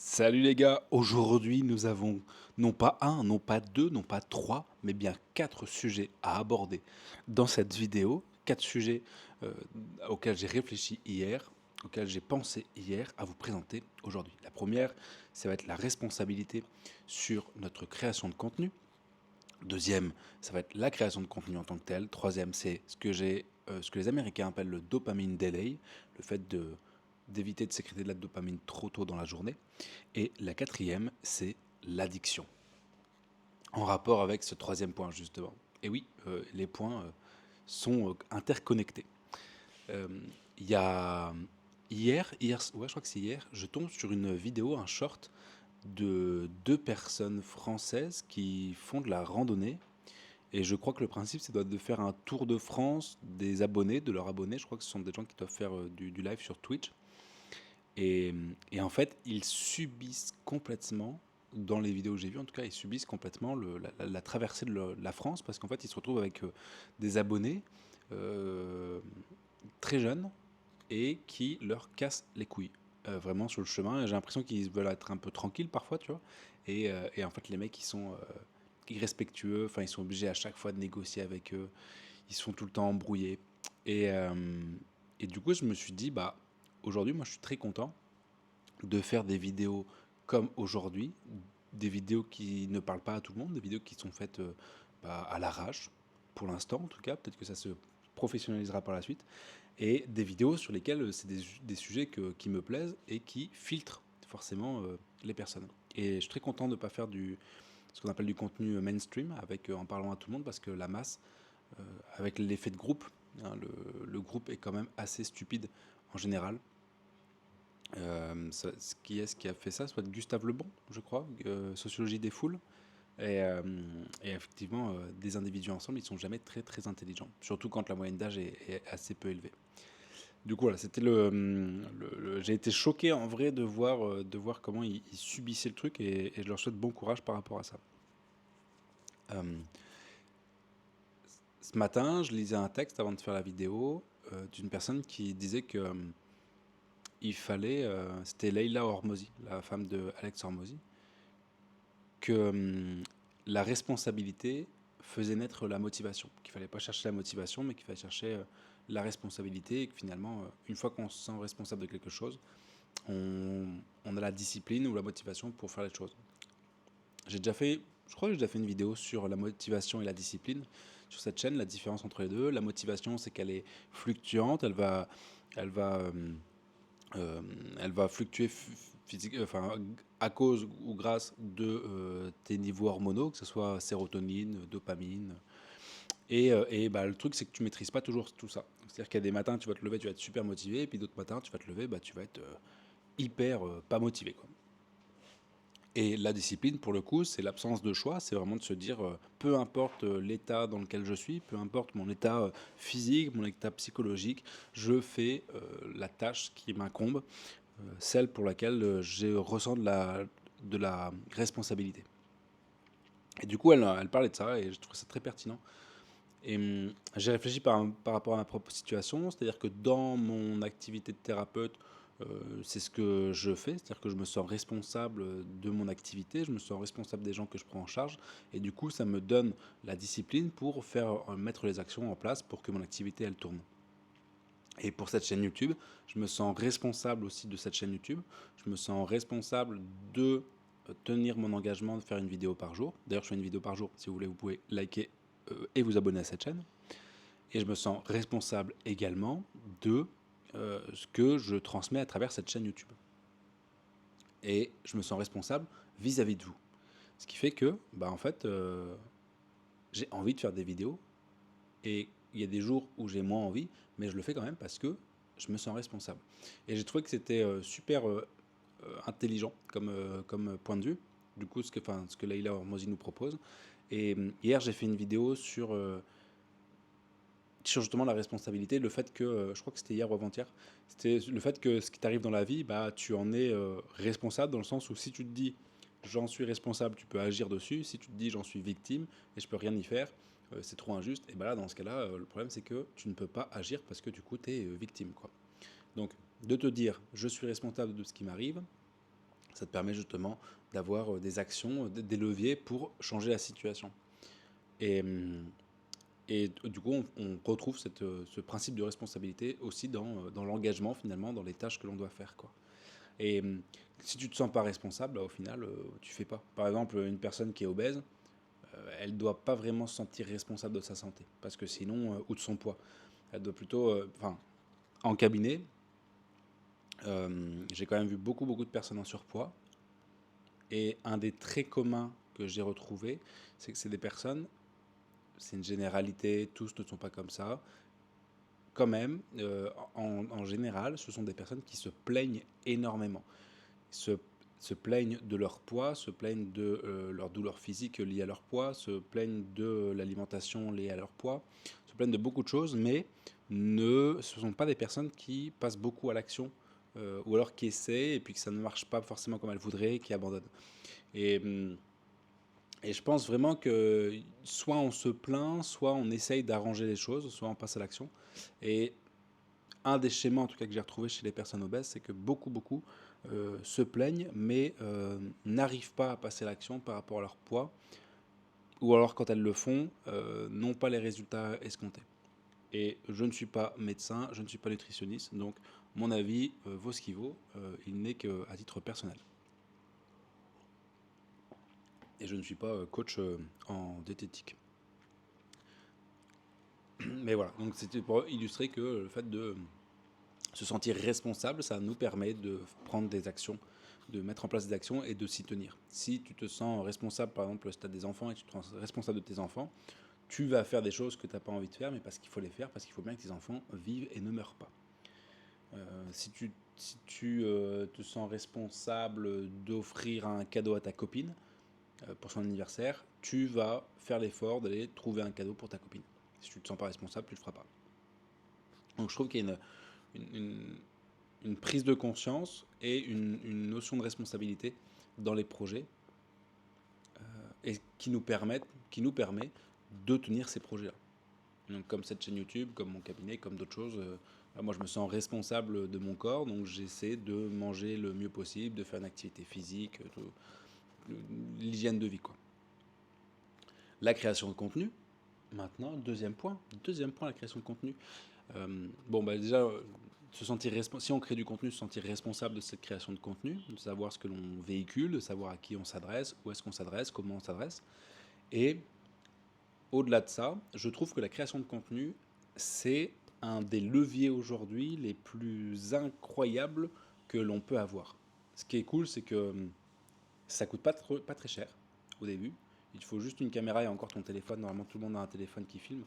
Salut les gars, aujourd'hui nous avons non pas un, non pas deux, non pas trois, mais bien quatre sujets à aborder dans cette vidéo. Quatre sujets euh, auxquels j'ai réfléchi hier, auxquels j'ai pensé hier à vous présenter aujourd'hui. La première, ça va être la responsabilité sur notre création de contenu. Deuxième, ça va être la création de contenu en tant que tel. Troisième, c'est ce que les Américains appellent le dopamine delay, le fait d'éviter de sécréter de la dopamine trop tôt dans la journée. Et la quatrième, c'est l'addiction, en rapport avec ce troisième point justement. Et oui, les points sont interconnectés. Euh, Il y a ouais, je crois que c'est hier, je tombe sur une vidéo, un short de deux personnes françaises qui font de la randonnée. Et je crois que le principe, c'est de faire un tour de France des abonnés, de leurs abonnés. Je crois que ce sont des gens qui doivent faire du live sur Twitch. Et, et en fait, ils subissent complètement, dans les vidéos que j'ai vues en tout cas, ils subissent complètement la traversée de la France parce qu'en fait, ils se retrouvent avec des abonnés euh, très jeunes et qui leur cassent les couilles. Vraiment sur le chemin. Et j'ai l'impression qu'ils veulent être un peu tranquilles parfois, tu vois. Et en fait, les mecs, ils sont irrespectueux. Enfin, ils sont obligés à chaque fois de négocier avec eux. Ils sont tout le temps embrouillés. Et, euh, et du coup, je me suis dit, bah, aujourd'hui, moi, je suis très content de faire des vidéos comme aujourd'hui, des vidéos qui ne parlent pas à tout le monde, des vidéos qui sont faites à l'arrache, pour l'instant en tout cas, peut-être que ça se professionnalisera par la suite, et des vidéos sur lesquelles c'est des sujets qui me plaisent et qui filtrent forcément les personnes. Et je suis très content de ne pas faire ce qu'on appelle du contenu mainstream, en parlant à tout le monde, parce que la masse, avec l'effet de groupe, hein, le groupe est quand même assez stupide en général. Ce qui a fait ça? Soit Gustave Le Bon, je crois, Sociologie des foules. Et effectivement, des individus ensemble, ils sont jamais très très intelligents, surtout quand la moyenne d'âge est assez peu élevée. Du coup, voilà, c'était j'ai été choqué en vrai de voir comment ils subissaient le truc et je leur souhaite bon courage par rapport à ça. Euh, Ce matin, je lisais un texte avant de faire la vidéo d'une personne qui disait que c'était Leila Hormozy, la femme de Alex Hormozy, que la responsabilité faisait naître la motivation, qu'il fallait pas chercher la motivation, mais qu'il fallait chercher la responsabilité, et que finalement, une fois qu'on se sent responsable de quelque chose, on, on a la discipline ou la motivation pour faire les choses. J'ai déjà fait, je crois que j'ai déjà fait une vidéo sur la motivation et la discipline sur cette chaîne, la différence entre les deux. La motivation, c'est qu'elle est fluctuante, elle va euh, elle va fluctuer enfin, à cause ou grâce de tes niveaux hormonaux, que ce soit sérotonine, dopamine. Et bah, le truc, c'est que tu maîtrises pas toujours tout ça. C'est-à-dire qu'il y a des matins, tu vas te lever, tu vas être super motivé, et puis d'autres matins, tu vas te lever, bah, tu vas être hyper pas motivé, quoi. Et la discipline, pour le coup, c'est l'absence de choix. C'est vraiment de se dire, peu importe l'état dans lequel je suis, peu importe mon état physique, mon état psychologique, je fais la tâche qui m'incombe, celle pour laquelle je ressens de la responsabilité. Et du coup, elle parlait de ça et je trouve ça très pertinent. Et j'ai réfléchi par rapport à ma propre situation, c'est-à-dire que dans mon activité de thérapeute, c'est ce que je fais, c'est-à-dire que je me sens responsable de mon activité, je me sens responsable des gens que je prends en charge, et du coup, ça me donne la discipline pour mettre les actions en place pour que mon activité, elle tourne. Et pour cette chaîne YouTube, je me sens responsable aussi de cette chaîne YouTube. Je me sens responsable de tenir mon engagement de faire une vidéo par jour. D'ailleurs, je fais une vidéo par jour. Si vous voulez, vous pouvez liker et vous abonner à cette chaîne. Et je me sens responsable également de ce que je transmets à travers cette chaîne YouTube. Et je me sens responsable vis-à-vis de vous. Ce qui fait que, bah, en fait, j'ai envie de faire des vidéos. Et il y a des jours où j'ai moins envie, mais je le fais quand même parce que je me sens responsable. Et j'ai trouvé que c'était super intelligent comme point de vue, du coup, ce que Leila Hormozy nous propose. Et hier, j'ai fait une vidéo sur justement la responsabilité, le fait que, je crois que c'était hier ou avant-hier, c'était le fait que ce qui t'arrive dans la vie, bah, tu en es responsable dans le sens où si tu te dis j'en suis responsable, tu peux agir dessus. Si tu te dis j'en suis victime et je peux rien y faire, c'est trop injuste. Et bah là, dans ce cas-là, le problème c'est que tu ne peux pas agir parce que du coup, tu es victime, quoi. Donc, de te dire je suis responsable de ce qui m'arrive, Ça te permet justement d'avoir des actions, des leviers pour changer la situation. Et, du coup, on retrouve ce principe de responsabilité aussi dans l'engagement, finalement, dans les tâches que l'on doit faire, quoi. Et si tu te sens pas responsable, au final, tu fais pas. Par exemple, une personne qui est obèse, elle doit pas vraiment se sentir responsable de sa santé, parce que sinon, ou de son poids. Elle doit plutôt, enfin, en cabinet, j'ai quand même vu beaucoup, beaucoup de personnes en surpoids. Et un des traits communs que j'ai retrouvé, c'est que c'est des personnes, c'est une généralité, tous ne sont pas comme ça. Quand même, en général, ce sont des personnes qui se plaignent énormément. Se, se plaignent de leur poids, se plaignent de leur douleur physique liée à leur poids, se plaignent de l'alimentation liée à leur poids, se plaignent de beaucoup de choses, mais ce ne sont pas des personnes qui passent beaucoup à l'action, ou alors qui essaient et puis que ça ne marche pas forcément comme elles voudraient, qui abandonnent. Et, et je pense vraiment que soit on se plaint, soit on essaye d'arranger les choses, soit on passe à l'action. Et un des schémas en tout cas que j'ai retrouvé chez les personnes obèses, c'est que beaucoup se plaignent, mais n'arrivent pas à passer à l'action par rapport à leur poids, ou alors quand elles le font, n'ont pas les résultats escomptés. Et je ne suis pas médecin, je ne suis pas nutritionniste, donc mon avis vaut ce qu'il vaut, il n'est qu'à titre personnel. Et je ne suis pas coach en diététique. Mais voilà, donc c'était pour illustrer que le fait de se sentir responsable, ça nous permet de prendre des actions, de mettre en place des actions et de s'y tenir. Si tu te sens responsable, par exemple, si tu as des enfants et tu te sens responsable de tes enfants, tu vas faire des choses que tu n'as pas envie de faire, mais parce qu'il faut les faire, parce qu'il faut bien que tes enfants vivent et ne meurent pas. Si tu te sens responsable d'offrir un cadeau à ta copine pour son anniversaire, tu vas faire l'effort d'aller trouver un cadeau pour ta copine. Si tu ne te sens pas responsable, tu ne le feras pas. Donc je trouve qu'il y a une prise de conscience et une notion de responsabilité dans les projets et qui nous permet de tenir ces projets-là. Donc, comme cette chaîne YouTube, comme mon cabinet, comme d'autres choses, moi je me sens responsable de mon corps, donc j'essaie de manger le mieux possible, de faire une activité physique, l'hygiène de vie, quoi. La création de contenu, maintenant, deuxième point, la création de contenu. Déjà, si on crée du contenu, se sentir responsable de cette création de contenu, de savoir ce que l'on véhicule, de savoir à qui on s'adresse, où est-ce qu'on s'adresse, comment on s'adresse. Et au-delà de ça, je trouve que la création de contenu, c'est un des leviers aujourd'hui les plus incroyables que l'on peut avoir. Ce qui est cool, c'est que ça coûte pas très cher au début. Il faut juste une caméra et encore ton téléphone. Normalement, tout le monde a un téléphone qui filme.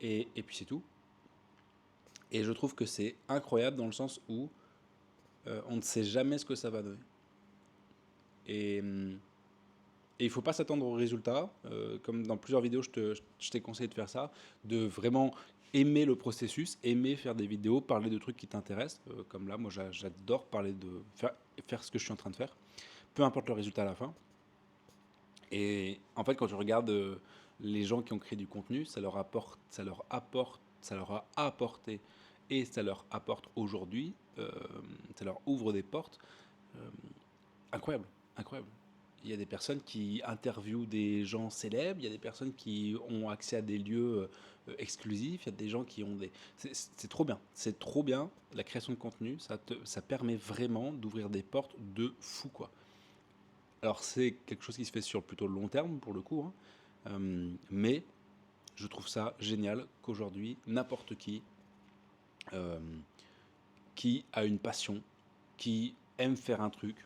Et puis c'est tout. Et je trouve que c'est incroyable dans le sens où on ne sait jamais ce que ça va donner. Et il ne faut pas s'attendre aux résultats. Comme dans plusieurs vidéos, je t'ai conseillé de faire ça, de vraiment aimer le processus, aimer faire des vidéos, parler de trucs qui t'intéressent. Comme là, moi, j'adore parler de faire ce que je suis en train de faire, peu importe le résultat à la fin. Et en fait, quand tu regardes les gens qui ont créé du contenu, ça leur a apporté et ça leur apporte aujourd'hui, ça leur ouvre des portes incroyables, incroyables. Il y a des personnes qui interviewent des gens célèbres, il y a des personnes qui ont accès à des lieux exclusifs, il y a des gens qui ont des... C'est trop bien, c'est trop bien. La création de contenu, ça permet vraiment d'ouvrir des portes de fou, quoi. Alors c'est quelque chose qui se fait sur plutôt le long terme, pour le coup, hein. Mais je trouve ça génial qu'aujourd'hui, n'importe euh, qui a une passion, qui aime faire un truc,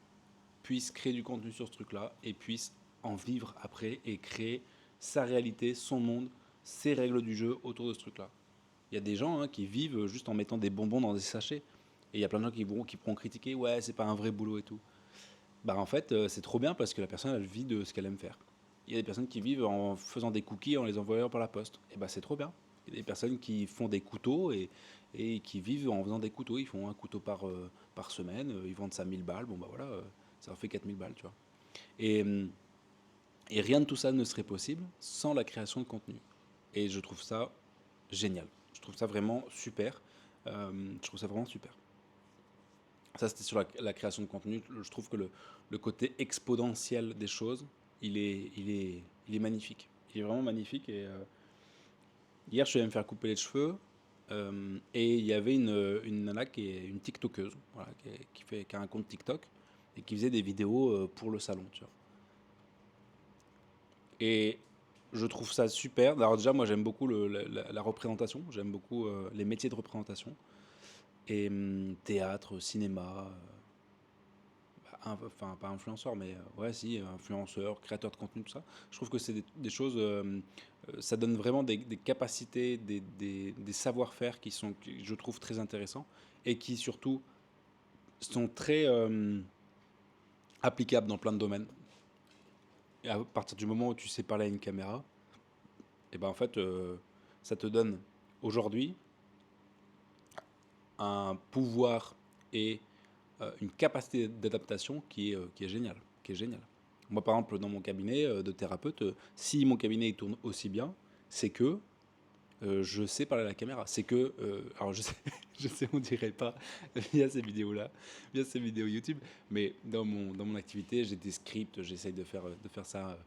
puisse créer du contenu sur ce truc-là et puisse en vivre après et créer sa réalité, son monde, ses règles du jeu autour de ce truc-là. Il y a des gens qui vivent juste en mettant des bonbons dans des sachets. Et il y a plein de gens qui pourront critiquer, ouais, c'est pas un vrai boulot et tout. Bah en fait, c'est trop bien parce que la personne, elle vit de ce qu'elle aime faire. Il y a des personnes qui vivent en faisant des cookies, en les envoyant par la poste. Et bah c'est trop bien. Il y a des personnes qui font des couteaux et qui vivent en faisant des couteaux. Ils font un couteau par semaine, ils vendent ça 1000 balles. Bon bah voilà, ça en fait 4000 balles, tu vois. Et, et rien de tout ça ne serait possible sans la création de contenu. Et je trouve ça génial. Je trouve ça vraiment super. Je trouve ça vraiment super. Ça, c'était sur la création de contenu. Je trouve que le côté exponentiel des choses, il est magnifique. Il est vraiment magnifique. Et hier, je suis allé me faire couper les cheveux. Et il y avait une nana qui est une TikTokeuse, voilà, qui a un compte TikTok et qui faisait des vidéos pour le salon, tu vois. Et je trouve ça super. Alors déjà, moi, j'aime beaucoup la représentation. J'aime beaucoup les métiers de représentation. Et théâtre, cinéma, enfin pas influenceur, mais ouais, si, influenceur, créateur de contenu, tout ça. Je trouve que c'est des choses, ça donne vraiment des capacités, des savoir-faire qui je trouve très intéressants et qui surtout sont très applicables dans plein de domaines. Et à partir du moment où tu sais parler à une caméra, et ben en fait, ça te donne aujourd'hui un pouvoir et une capacité d'adaptation qui est géniale, qui est géniale. Moi, par exemple, dans mon cabinet de thérapeute, si mon cabinet il tourne aussi bien, c'est que je sais parler à la caméra. C'est que, alors je sais, je sais, on dirait pas via ces vidéos-là, via ces vidéos YouTube, mais dans mon activité, j'ai des scripts, j'essaye de faire ça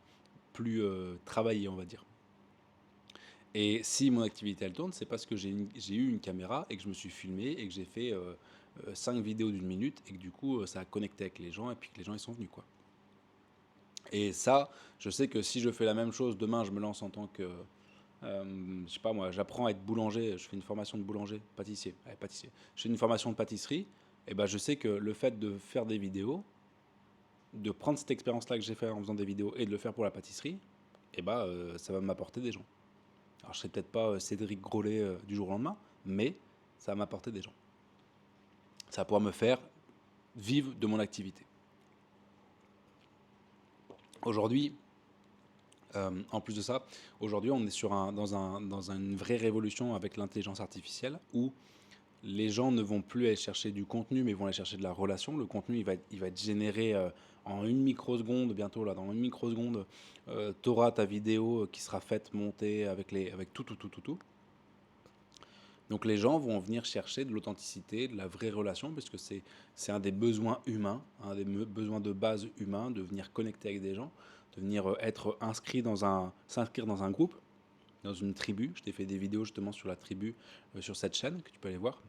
plus travaillé, on va dire. Et si mon activité elle tourne, c'est parce que j'ai eu une caméra et que je me suis filmé et que j'ai fait 5 vidéos d'une minute et que du coup ça a connecté avec les gens et puis que les gens ils sont venus quoi. Et ça, je sais que si je fais la même chose demain, je me lance en tant que, je sais pas moi, j'apprends à être boulanger, je fais une formation de boulanger, pâtissier, allez, pâtissier. Je fais une formation de pâtisserie, et ben je sais que le fait de faire des vidéos, de prendre cette expérience-là que j'ai fait en faisant des vidéos et de le faire pour la pâtisserie, et ben ça va m'apporter des gens. Alors je serai peut-être pas Cédric Grolet du jour au lendemain, mais ça va m'apporter des gens. Ça va pouvoir me faire vivre de mon activité. Aujourd'hui, en plus de ça, aujourd'hui on est dans une vraie révolution avec l'intelligence artificielle où les gens ne vont plus aller chercher du contenu, mais vont aller chercher de la relation. Le contenu, il va être généré en une microseconde, bientôt là, dans une microseconde, tu auras ta vidéo qui sera faite, montée avec tout, tout, tout, tout, tout. Donc les gens vont venir chercher de l'authenticité, de la vraie relation, parce que c'est un des besoins humains, un des besoins de base humains, de venir connecter avec des gens, de venir s'inscrire dans un groupe, dans une tribu. Je t'ai fait des vidéos justement sur la tribu, sur cette chaîne, que tu peux aller voir.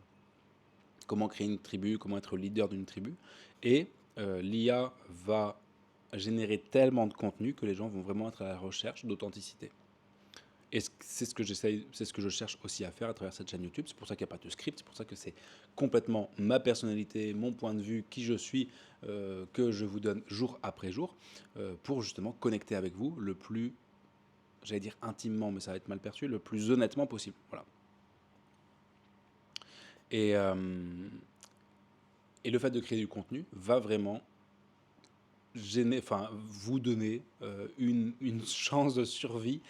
Comment créer une tribu, comment être leader d'une tribu. Et l'IA va générer tellement de contenu que les gens vont vraiment être à la recherche d'authenticité. Et c'est ce que j'essaye, c'est ce que je cherche aussi à faire à travers cette chaîne YouTube. C'est pour ça qu'il n'y a pas de script, c'est pour ça que c'est complètement ma personnalité, mon point de vue, qui je suis, que je vous donne jour après jour, pour justement connecter avec vous le plus, j'allais dire intimement, mais ça va être mal perçu, le plus honnêtement possible. Voilà. Et, et le fait de créer du contenu va vraiment vous donner une chance de survie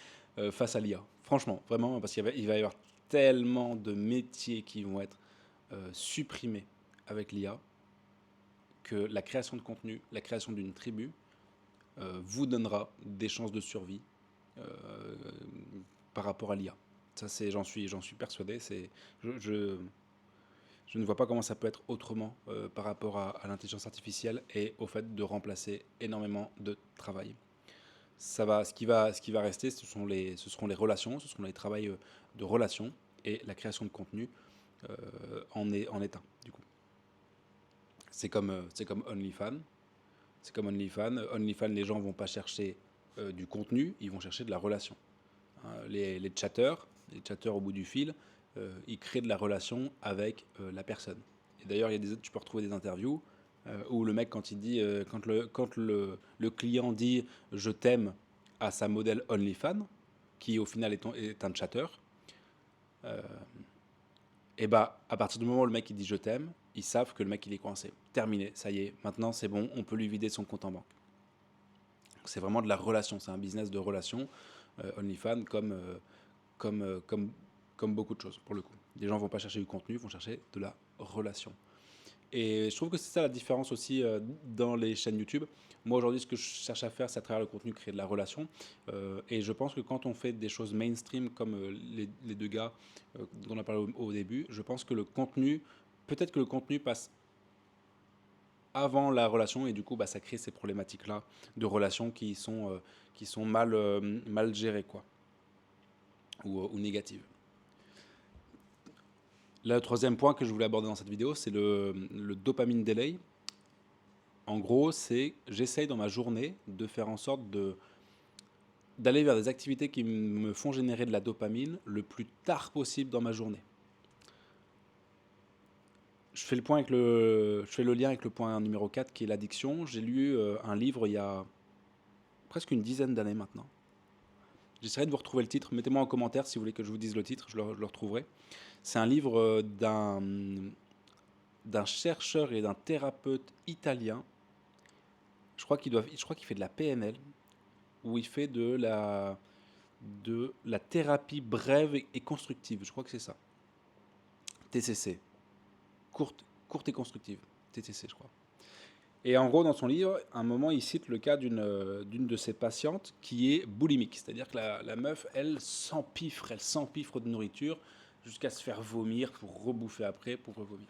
face à l'IA. Franchement, vraiment, parce qu'il va y avoir tellement de métiers qui vont être supprimés avec l'IA que la création de contenu, la création d'une tribu vous donnera des chances de survie euh, par rapport à l'IA. Ça, j'en suis persuadé. Je ne vois pas comment ça peut être autrement par rapport à l'intelligence artificielle et au fait de remplacer énormément de travail. Ce qui va rester, ce seront les relations, ce seront les travails de relations et la création de contenu en est un, du coup. C'est comme OnlyFans. C'est comme OnlyFans. OnlyFans, les gens vont pas chercher du contenu, ils vont chercher de la relation. Hein, les chatteurs au bout du fil, ils créent de la relation avec la personne. Et d'ailleurs, tu peux retrouver des interviews où le mec, quand il dit, quand le client dit je t'aime à sa modèle OnlyFans, qui au final est un chatter, euh, et bah à partir du moment où le mec il dit je t'aime, ils savent que le mec il est coincé. Terminé, ça y est, maintenant c'est bon, on peut lui vider son compte en banque. C'est vraiment de la relation, c'est un business de relation, OnlyFans comme beaucoup de choses pour le coup. Les gens vont pas chercher du contenu, ils vont chercher de la relation. Et je trouve que c'est ça la différence aussi dans les chaînes YouTube. Moi aujourd'hui, ce que je cherche à faire, c'est à travers le contenu créer de la relation. Et je pense que quand on fait des choses mainstream comme les deux gars dont on a parlé au début, je pense que le contenu, peut-être que le contenu passe avant la relation et du coup, bah, ça crée ces problématiques-là de relations qui sont mal gérées quoi, ou négatives. Là, le troisième point que je voulais aborder dans cette vidéo, c'est le dopamine delay. En gros, c'est j'essaye dans ma journée de faire en sorte d'aller vers des activités qui me font générer de la dopamine le plus tard possible dans ma journée. Je fais le lien avec le point numéro 4 qui est l'addiction. J'ai lu un livre il y a presque une dizaine d'années maintenant. J'essaierai de vous retrouver le titre. Mettez-moi en commentaire si vous voulez que je vous dise le titre, je le retrouverai. C'est un livre d'un chercheur et d'un thérapeute italien. Je crois qu'il fait de la PNL, où il fait de la thérapie brève et constructive. Je crois que c'est ça. TCC. Courte et constructive. TCC, je crois. Et en gros, dans son livre, à un moment, il cite le cas d'une de ses patientes qui est boulimique. C'est-à-dire que la meuf, elle s'empiffre de nourriture jusqu'à se faire vomir pour rebouffer après, pour revomir.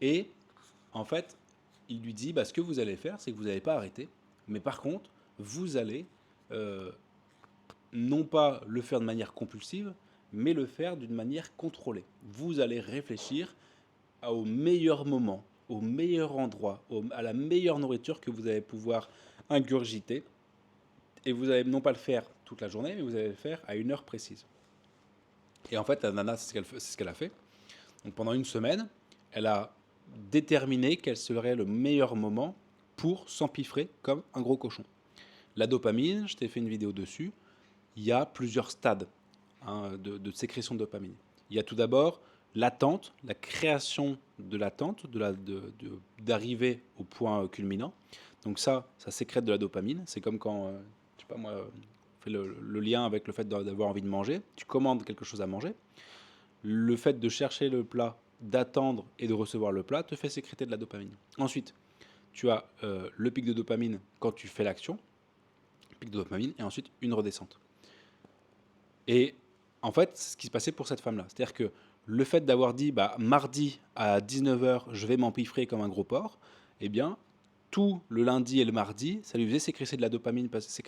Et en fait, il lui dit, bah, ce que vous allez faire, c'est que vous n'allez pas arrêter, mais par contre, vous allez non pas le faire de manière compulsive, mais le faire d'une manière contrôlée. Vous allez réfléchir au meilleur moment, au meilleur endroit, à la meilleure nourriture que vous allez pouvoir ingurgiter. Et vous allez non pas le faire toute la journée, mais vous allez le faire à une heure précise. Et en fait, la nana, c'est ce qu'elle a fait. Donc pendant une semaine, elle a déterminé quel serait le meilleur moment pour s'empiffrer comme un gros cochon. La dopamine, je t'ai fait une vidéo dessus, il y a plusieurs stades de sécrétion de dopamine. Il y a tout d'abord l'attente, la création de l'attente, d'arriver au point culminant. Donc ça sécrète de la dopamine. C'est comme quand, je sais pas moi, on fait le lien avec le fait d'avoir envie de manger. Tu commandes quelque chose à manger. Le fait de chercher le plat, d'attendre et de recevoir le plat te fait sécréter de la dopamine. Ensuite, tu as le pic de dopamine quand tu fais l'action, pic de dopamine, et ensuite une redescente. Et en fait, c'est ce qui se passait pour cette femme-là. C'est-à-dire que le fait d'avoir dit bah, mardi à 19h, je vais m'empiffrer comme un gros porc, eh bien, tout le lundi et le mardi, ça lui faisait sécréter de la dopamine parce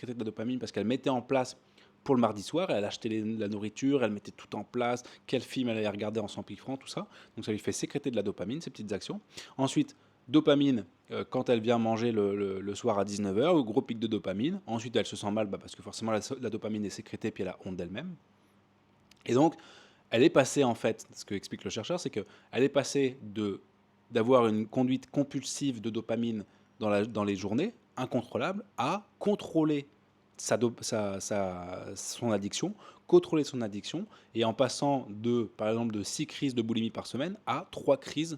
qu'elle mettait en place pour le mardi soir, elle achetait la nourriture, elle mettait tout en place, quel film elle allait regarder en s'empiffrant, tout ça. Donc ça lui fait sécréter de la dopamine, ces petites actions. Ensuite, dopamine, quand elle vient manger le soir à 19h, gros pic de dopamine. Ensuite, elle se sent mal parce que forcément la dopamine est sécrétée puis elle a honte d'elle-même. Et donc, elle est passée en fait, ce que explique le chercheur, c'est qu'elle est passée d'avoir une conduite compulsive de dopamine dans les journées, incontrôlable, à contrôler son addiction, et en passant par exemple, de 6 crises de boulimie par semaine à 3 crises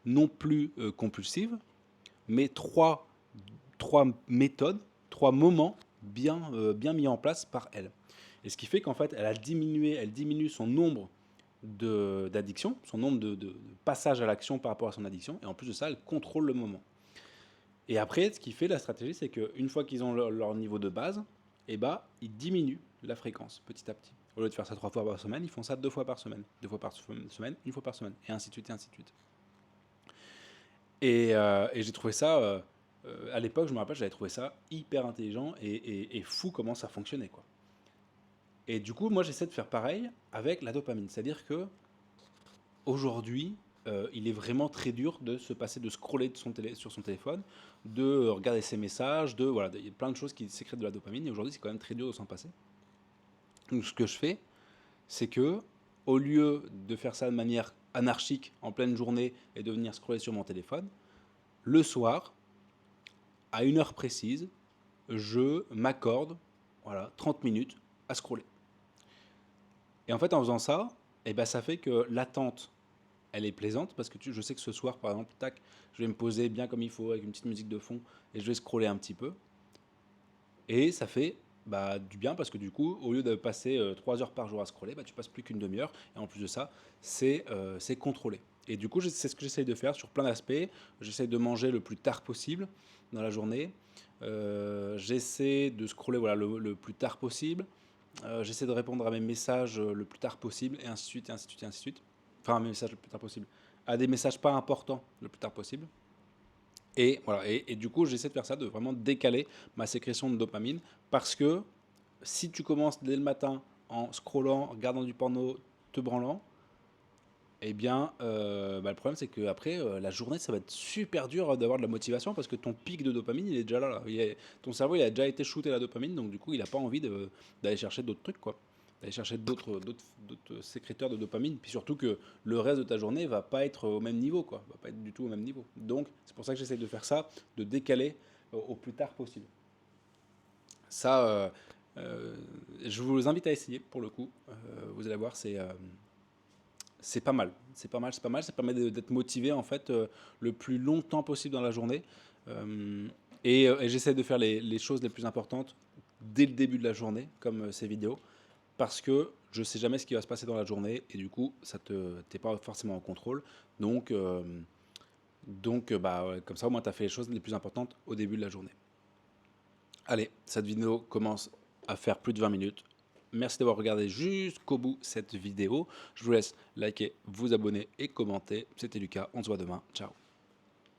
non plus compulsives, mais 3 méthodes, 3 moments bien mis en place par elle. Et ce qui fait qu'en fait, elle diminue son nombre d'addictions, son nombre de passages à l'action par rapport à son addiction, et en plus de ça, elle contrôle le moment. Et après, ce qui fait la stratégie, c'est qu'une fois qu'ils ont leur niveau de base, eh ben, ils diminuent la fréquence petit à petit. Au lieu de faire ça 3 fois par semaine, ils font ça 2 fois par semaine, 2 fois par semaine, 1 fois par semaine, et ainsi de suite, et ainsi de suite. Et j'ai trouvé ça, à l'époque, je me rappelle, j'avais trouvé ça hyper intelligent et fou comment ça fonctionnait, quoi. Et du coup, moi, j'essaie de faire pareil avec la dopamine. C'est-à-dire que aujourd'hui, il est vraiment très dur de se passer, de scroller sur son téléphone, de regarder ses messages, voilà, il y a plein de choses qui sécrètent de la dopamine. Et aujourd'hui, c'est quand même très dur de s'en passer. Donc, ce que je fais, c'est que au lieu de faire ça de manière anarchique en pleine journée et de venir scroller sur mon téléphone, le soir, à une heure précise, je m'accorde 30 minutes à scroller. Et en fait, en faisant ça, eh ben, ça fait que l'attente, elle est plaisante parce que je sais que ce soir, par exemple, tac, je vais me poser bien comme il faut avec une petite musique de fond et je vais scroller un petit peu. Et ça fait du bien parce que du coup, au lieu de passer 3 heures par jour à scroller, tu passes plus qu'une demi-heure. Et en plus de ça, c'est contrôlé. Et du coup, c'est ce que j'essaye de faire sur plein d'aspects. J'essaye de manger le plus tard possible dans la journée. J'essaie de scroller le plus tard possible. J'essaie de répondre à mes messages le plus tard possible, et ainsi de suite, et ainsi de suite, et ainsi de suite. Enfin, à mes messages le plus tard possible. À des messages pas importants le plus tard possible. Et voilà, et du coup, j'essaie de faire ça, de vraiment décaler ma sécrétion de dopamine, parce que si tu commences dès le matin en scrollant, regardant du porno, te branlant, eh bien, le problème c'est qu'après, la journée, ça va être super dur d'avoir de la motivation, parce que ton pic de dopamine, il est déjà là. Ton cerveau, il a déjà été shooté à la dopamine, donc du coup, il n'a pas envie d'aller chercher d'autres trucs, quoi. D'aller chercher d'autres sécréteurs de dopamine. Puis surtout que le reste de ta journée va pas être au même niveau, quoi. Va pas être du tout au même niveau. Donc, c'est pour ça que j'essaie de faire ça, de décaler au plus tard possible. Ça, euh, je vous invite à essayer, pour le coup. Vous allez voir, c'est pas mal. C'est pas mal, c'est pas mal. Ça permet d'être motivé en fait le plus longtemps possible dans la journée. Euh, et j'essaie de faire les choses les plus importantes dès le début de la journée, comme ces vidéos, parce que je sais jamais ce qui va se passer dans la journée et du coup, t'es pas forcément en contrôle. Donc, ouais, comme ça, au moins, tu as fait les choses les plus importantes au début de la journée. Allez, cette vidéo commence à faire plus de 20 minutes. Merci d'avoir regardé jusqu'au bout cette vidéo. Je vous laisse liker, vous abonner et commenter. C'était Lucas, on se voit demain. Ciao.